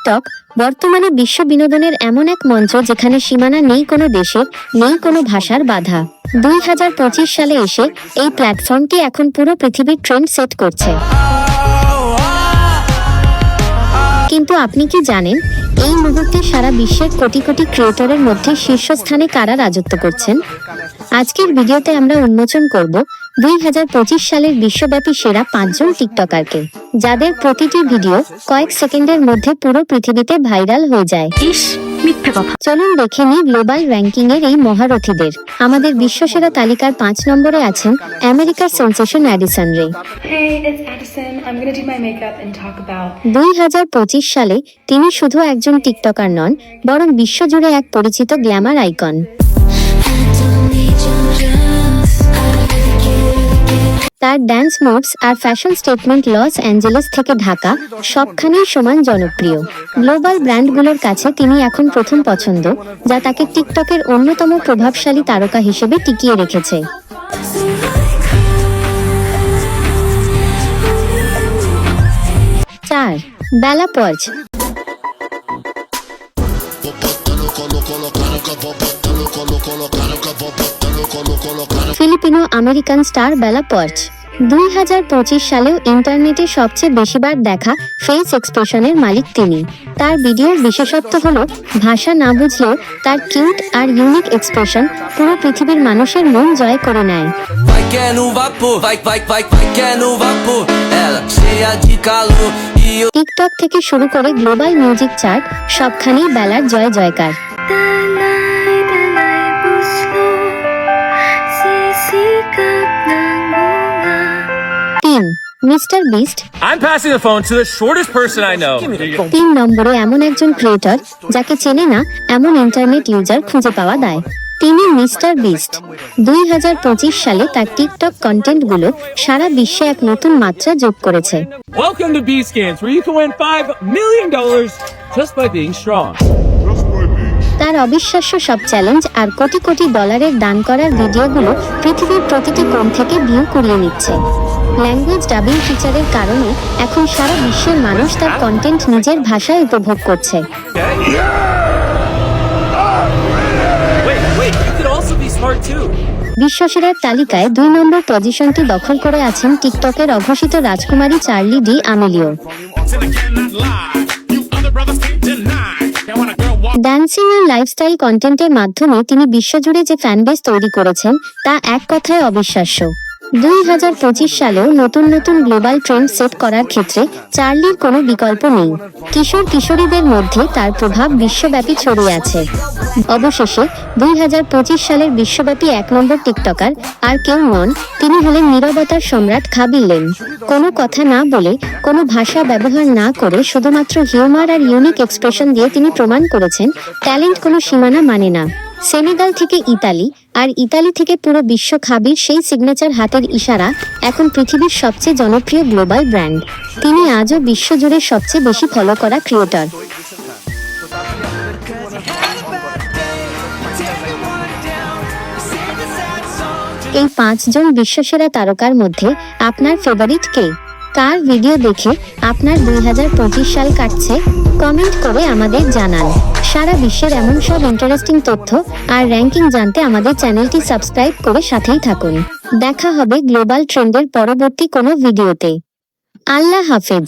TikTok বর্তমানে বিশ্ব বিনোদনের এমন এক মঞ্চ যেখানে সীমানা নেই কোনো দেশের, নেই কোনো ভাষার বাধা। 2025 সালে এসে এই প্ল্যাটফর্মটি এখন পুরো পৃথিবীর ট্রেন্ড সেট করছে। কিন্তু আপনি কি জানেন এই মুহূর্তে সারা বিশ্বের কোটি কোটি ক্রিয়েটরের মধ্যে শীর্ষস্থানে কারা রাজত্ব করছেন? আজকের ভিডিওতে আমরা উন্মোচন করব 2025 সালের বিশ্বব্যাপী সেরা 5 জন টিকটকারকে, যাদের প্রতিটি ভিডিও কয়েক সেকেন্ডের মধ্যে পুরো পৃথিবীতে ভাইরাল হয়ে যায়। চলুন দেখে নিই গ্লোবাল র্যাঙ্কিং এর এই মহারথীদের। আমাদের বিশ্বসেরা তালিকার 5 নম্বরে আছেন আমেরিকার সেন্সেশন অ্যাডিসন রে। 2025 সালে তিনি শুধু একজন টিকটকার নন, বরং বিশ্বজুড়ে এক পরিচিত গ্ল্যামার আইকন। তার ড্যান্স মুভস আর ফ্যাশন স্টেটমেন্ট লস অ্যাঞ্জেলেস থেকে ঢাকা সবখানেই সমান জনপ্রিয়। গ্লোবাল ব্র্যান্ডগুলোর কাছে তিনি এখন প্রথম পছন্দ, যা তাকে টিকটকের অন্যতম প্রভাবশালী তারকা হিসেবে টিকিয়ে রেখেছে। 4. বেলা পর্জ। ফিলিপিনো আমেরিকান স্টার বেলা পর্জ 2025 সালেও ইন্টারনেটে সবচেয়ে বেশিবার দেখা ফেস এক্সপ্রেশনের মালিক তিনি। তার ভিডিওর বিশেষত্ব হলো ভাষা না বুঝলেও তার কিউট আর ইউনিক এক্সপ্রেশন পুরো পৃথিবীর মানুষের মন জয় করে নেয়। টিকটক থেকে শুরু করে গ্লোবাল মিউজিক চার্ট সবখানেই বেলার জয় জয়কার। 3. Mister beast. I'm passing the phone to the shortest person I know. 3 নম্বরে এমন একজন ক্রিয়েটর যাকে চেনে না এমন ইন্টারনেট ইউজার খুঁজে পাওয়া দায়। তিনি মিস্টার বিস্ট। 2025 সালে তার টিকটক কন্টেন্টগুলো সারা বিশ্বে এক নতুন মাত্রা যোগ করেছে। Welcome to B-Scans, where you can win $5 million just by being strong. তার অবিশ্বাস্য সব চ্যালেঞ্জ আর কোটি কোটি ডলারের দান করার ভিডিওগুলো পৃথিবীর প্রতিটি কোণ থেকে ভিউ কুড়িয়ে নিচ্ছে। ল্যাঙ্গুয়েজ ডাবিং ফিচারের কারণে এখন সারা বিশ্বের মানুষ তার কন্টেন্ট নিজের ভাষায় উপভোগ করছে। Wait, you could also be smart too. বিশ্বসেরার তালিকায় 2 নম্বর পজিশনটি দখল করে আছেন টিকটকের অঘোষিত রাজকুমারী চার্লি ডি আমেলিও। ড্যান্সিং আর লাইফস্টাইল কন্টেন্টের মাধ্যমে তিনি বিশ্বজুড়ে যে ফ্যানবেস তৈরি করেছেন তা এক কথায় অবিশ্বাস্য। 2025 সালেও নতুন নতুন গ্লোবাল ট্রেন্ড সেট করার ক্ষেত্রে চার্লির কোনো বিকল্প নেই। কিশোর কিশোরীদের মধ্যে তার প্রভাব বিশ্বব্যাপী ছড়িয়ে আছে। অবশেষে 2025 সালের বিশ্বব্যাপী 1 নম্বর টিকটকার আর কেউ নন, তিনি হলেন নীরবতার সম্রাট খাবি লেন। কোনো কথা না বলে, কোনো ভাষা ব্যবহার না করে শুধুমাত্র হিউমার আর ইউনিক এক্সপ্রেশন দিয়ে তিনি প্রমাণ করেছেন ট্যালেন্ট কোনো সীমানা মানে না। সেনেগাল থেকে ইতালি আর ইতালি থেকে পুরো বিশ্ব খাবির সেই সিগনেচার হাতের ইশারা এখন পৃথিবীর সবচেয়ে জনপ্রিয় গ্লোবাল ব্র্যান্ড। তিনি আজও বিশ্বজুড়ে সবচেয়ে বেশি ফলো করা ক্রিয়েটর। এই 5 জন বিশ্বসেরা তারকার মধ্যে আপনার ফেভারিট কে? কার ভিডিও দেখে আপনার 2025 সাল কাটছে? কমেন্ট করে আমাদের জানান। সারা বিশ্বের এমন সব ইন্টারেস্টিং তথ্য আর র্যাঙ্কিং জানতে আমাদের চ্যানেলটি সাবস্ক্রাইব করে সাথেই থাকুন। দেখা হবে গ্লোবাল ট্রেন্ডের পরবর্তী কোনো ভিডিওতে। আল্লাহ হাফেজ।